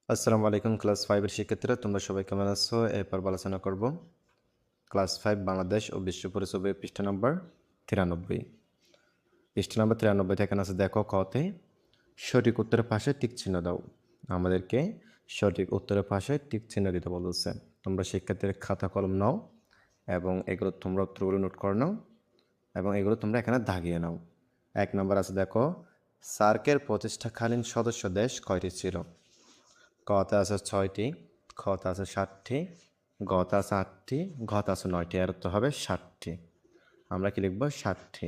আসসালামু আলাইকুম ক্লাস 5 এর শিক্ষার্থীরা তোমরা সবাই কেমন আছো? এরপর আলোচনা করব ক্লাস 5 বাংলাদেশ ও বিশ্ব পরিচয় বইয়ের পৃষ্ঠা নম্বর 93। পৃষ্ঠা নম্বর 93 থেকে আছে দেখো কতে সঠিক উত্তরের পাশে টিক চিহ্ন দাও। আমাদেরকে সঠিক উত্তরের পাশে টিক চিহ্ন দিতে বলেছে। তোমরা শিক্ষার্থীদের খাতা কলম নাও এবং এগুলো তোমরা উত্তরগুলো নোট করে নাও এবং এগুলো তোমরা এখানে দাগিয়ে নাও। 1 নম্বর আছে দেখো সার্কের প্রতিষ্ঠাকালীন সদস্য দেশ কয়টি ছিল? কতে আছে 6টি, খতে আছে 7টি, গতে আছে 8টি, ঘতে আছে 9টি। এর উত্তর হবে 7টি। আমরা কি লিখব? 7টি।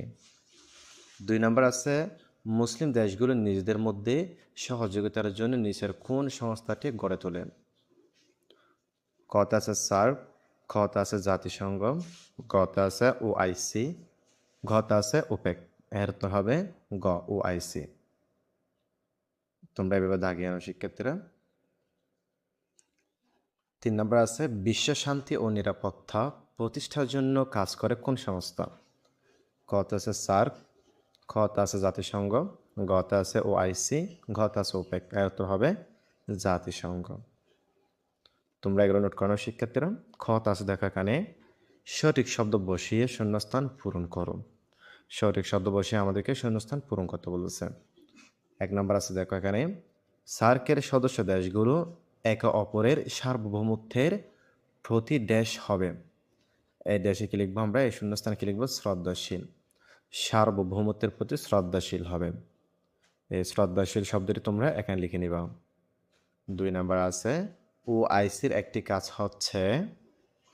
2 নম্বর আছে মুসলিম দেশগুলো নিজেদের মধ্যে সহযোগিতার জন্য নিচের কোন সংস্থাটি গড়ে তোলে? কতে আছে সার্ক, খতে আছে জাতিসংঘ, গতে আছে ওআইসি, ঘতে আছে ওপেক। এর উত্তর হবে গ, ওআইসি। তোমরা এভাবে দাগিয়ে আনো শিক্ষার্থীরা। 3 নম্বর আছে বিশ্ব শান্তি ও নিরাপত্তা প্রতিষ্ঠার জন্য কাজ করে কোন সংস্থা? কতে আছে সার্ক, খতে আছে জাতিসংঘ, গতে আছে ওআইসি, ঘতে আছে ওপেক। এর উত্তর হবে জাতিসংঘ। তোমরা এগুলো নোট করো শিক্ষার্থীরা। খতে আছে দেখো এখানে সঠিক শব্দ বসিয়ে শূন্যস্থান পূরণ করো। সঠিক শব্দ বসিয়ে আমাদেরকে শূন্যস্থান পূরণ করতে বলেছে। 1 নম্বর আছে দেখো এখানে সার্কের সদস্য দেশগুলো একে অপরের সার্বভৌমত্বের প্রতি দেশ হবে। এই দেশে কি লিখবো আমরা? এই শূন্যস্থানে কি লিখবো? শ্রদ্ধাশীল। সার্বভৌমত্বের প্রতি শ্রদ্ধাশীল হবে। এই শ্রদ্ধাশীল শব্দটি তোমরা এখানে লিখে নিবা। 2 নাম্বার আছে ওআইসির একটি কাজ হচ্ছে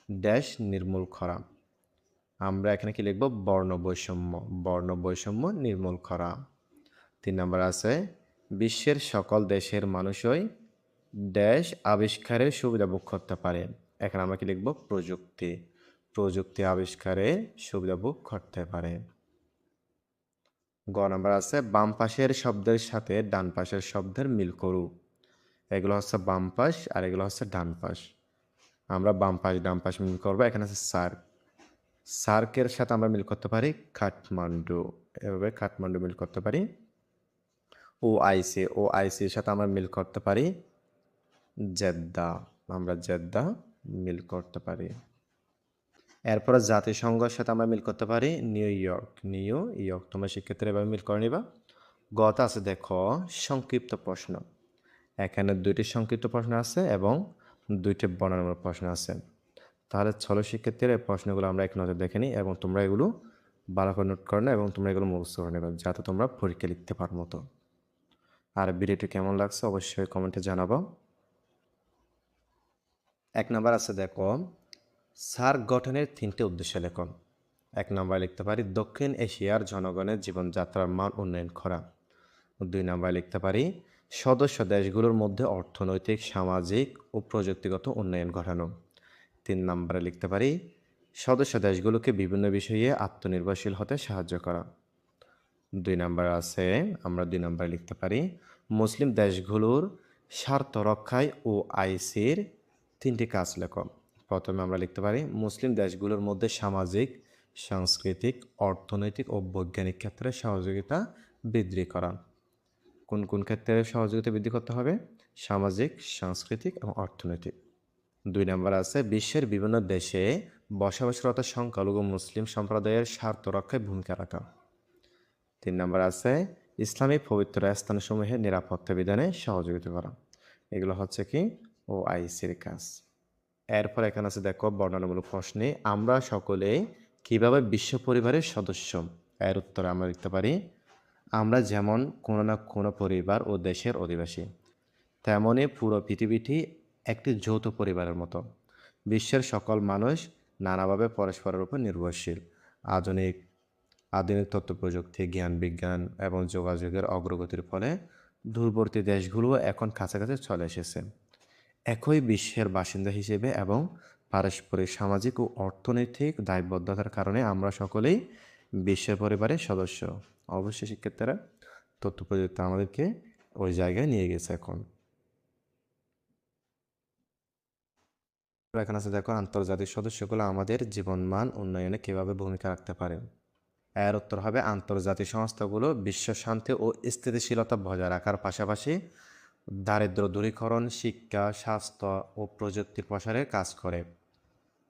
দেশ নির্মূল করা। আমরা এখানে কি লিখবো? বর্ণ বৈষম্য। বর্ণ বৈষম্য নির্মূল করা। 3 নাম্বার আছে বিশ্বের সকল দেশের মানুষই দেশ আবিষ্কারের সুবিধা ভোগ করতে পারে। এখানে আমরা কি লিখবো? প্রযুক্তি। প্রযুক্তি আবিষ্কারের সুবিধা ভোগ করতে পারে। গ নাম্বার আছে বাম পাশের শব্দের সাথে ডান পাশের শব্দের মিল করু। এগুলো হচ্ছে বাম পাশ আর এগুলো হচ্ছে ডান পাশ। আমরা বাম পাশ ডান পাশ মিল করবো। এখানে আছে সার্ক। সার্কের সাথে আমরা মিল করতে পারি কাঠমান্ডু। এভাবে কাঠমান্ডু মিল করতে পারি। ওআইসি, ওআইসির সাথে আমরা মিল করতে পারি জেদ্দা। আমরা জেদ্দা মিল করতে পারি। এরপরে জাতিসংঘের সাথে আমরা মিল করতে পারি নিউ ইয়র্ক। New York. তোমরা শিক্ষার্থীরা এভাবে মিল করে নিবা। গত আছে দেখো সংক্ষিপ্ত প্রশ্ন। এখানে 2টি সংক্ষিপ্ত প্রশ্ন আছে এবং 2টি বর্ণনামূলক প্রশ্ন আছে। তাহলে চলো শিক্ষার্থীরা এই প্রশ্নগুলো আমরা এক নজর দেখে নিই এবং তোমরা এগুলো ভালো করে নোট করে নাও এবং তোমরা এগুলো মুখস্থ করে নেবে যাতে তোমরা পরীক্ষা লিখতে পারো মতো। আর ভিডিওটি কেমন লাগছে অবশ্যই কমেন্টে জানাবো। 1 নাম্বার আছে দেখো সার্ক গঠনের 3টি উদ্দেশ্য লেখো। 1 নাম্বার লিখতে পারি দক্ষিণ এশিয়ার জনগণের জীবনযাত্রার মান উন্নয়ন করা। 2 নাম্বার লিখতে পারি সদস্য দেশগুলোর মধ্যে অর্থনৈতিক, সামাজিক ও প্রযুক্তিগত উন্নয়ন ঘটানো। 3 নাম্বারে লিখতে পারি সদস্য দেশগুলোকে বিভিন্ন বিষয়ে আত্মনির্ভরশীল হতে সাহায্য করা। 2 নাম্বার আছে আমরা 2 নাম্বারে লিখতে পারি মুসলিম দেশগুলোর স্বার্থ রক্ষায় ওআইসির 3টি কাজ লেখো। প্রথমে আমরা লিখতে পারি মুসলিম দেশগুলোর মধ্যে সামাজিক, সাংস্কৃতিক, অর্থনৈতিক ও বৈজ্ঞানিক ক্ষেত্রে সহযোগিতা বৃদ্ধি করা। কোন কোন ক্ষেত্রে সহযোগিতা বৃদ্ধি করতে হবে? সামাজিক, সাংস্কৃতিক এবং অর্থনৈতিক। 2 নাম্বার আছে বিশ্বের বিভিন্ন দেশে বসবাসরত সংখ্যালঘু মুসলিম সম্প্রদায়ের স্বার্থ রক্ষায় ভূমিকা রাখা। 3 নাম্বার আছে ইসলামী পবিত্র স্থানসমূহের নিরাপত্তা বিধানে সহযোগিতা করা। এগুলো হচ্ছে কি ওআইসির কাজ। এরপর এখানে আছে দেখো বর্ণনামূলক প্রশ্নে আমরা সকলে কিভাবে বিশ্ব পরিবারের সদস্য? এর উত্তরে আমরা লিখতে পারি আমরা যেমন কোনো না কোনো পরিবার ও দেশের অধিবাসী, তেমনই পুরো পৃথিবীটি একটি যৌথ পরিবারের মতো। বিশ্বের সকল মানুষ নানাভাবে পরস্পরের উপর নির্ভরশীল। আধুনিক আধুনিক তথ্য প্রযুক্তি, জ্ঞান বিজ্ঞান এবং যোগাযোগের অগ্রগতির ফলে দূরবর্তী দেশগুলো এখন কাছাকাছি চলে এসেছে। একই বিশ্বের বাসিন্দা হিসেবে এবং পারস্পরিক সামাজিক ও অর্থনৈতিক দায়বদ্ধতার কারণে আমরা সকলেই বিশ্বের পরিবারের সদস্য। অবশ্যই শিক্ষার্থীরা তথ্য প্রযুক্তি আমাদেরকে ওই জায়গায় নিয়ে গেছে এখন। এখানে আছে দেখো আন্তর্জাতিক সদস্যগুলো আমাদের জীবনমান উন্নয়নে কীভাবে ভূমিকা রাখতে পারে। এর উত্তর হবে আন্তর্জাতিক সংস্থাগুলো বিশ্ব শান্তি ও স্থিতিশীলতা বজায় রাখার পাশাপাশি দারিদ্র্য দূরীকরণ, শিক্ষা, স্বাস্থ্য ও প্রযুক্তির প্রসারে কাজ করে।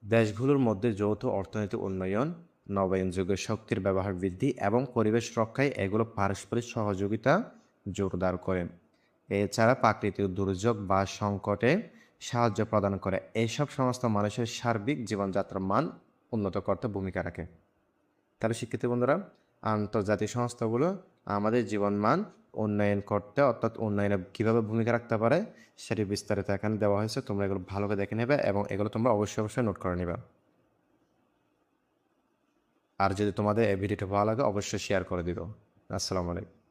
দেশগুলোর মধ্যে যৌথ অর্থনৈতিক উন্নয়ন, নবায়নযোগ্য শক্তির ব্যবহার বৃদ্ধি এবং পরিবেশ রক্ষায় এগুলো পারস্পরিক সহযোগিতা জোরদার করে। এছাড়া প্রাকৃতিক দুর্যোগ বা সংকটে সাহায্য প্রদান করে। এইসব সমস্ত মানুষের সার্বিক জীবনযাত্রার মান উন্নত করতে ভূমিকা রাখে। তাহলে শিক্ষিত বন্ধুরা, আন্তর্জাতিক সংস্থাগুলো আমাদের জীবনমান উন্নয়ন করতে, অর্থাৎ উন্নয়নে কীভাবে ভূমিকা রাখতে পারে সেটি বিস্তারিত এখানে দেওয়া হয়েছে। তোমরা এগুলো ভালো করে দেখে নেবে এবং এগুলো তোমরা অবশ্যই নোট করে নেবে। আর যদি তোমাদের এই ভিডিওটা ভালো লাগে অবশ্যই শেয়ার করে দিও। আসসালামু আলাইকুম।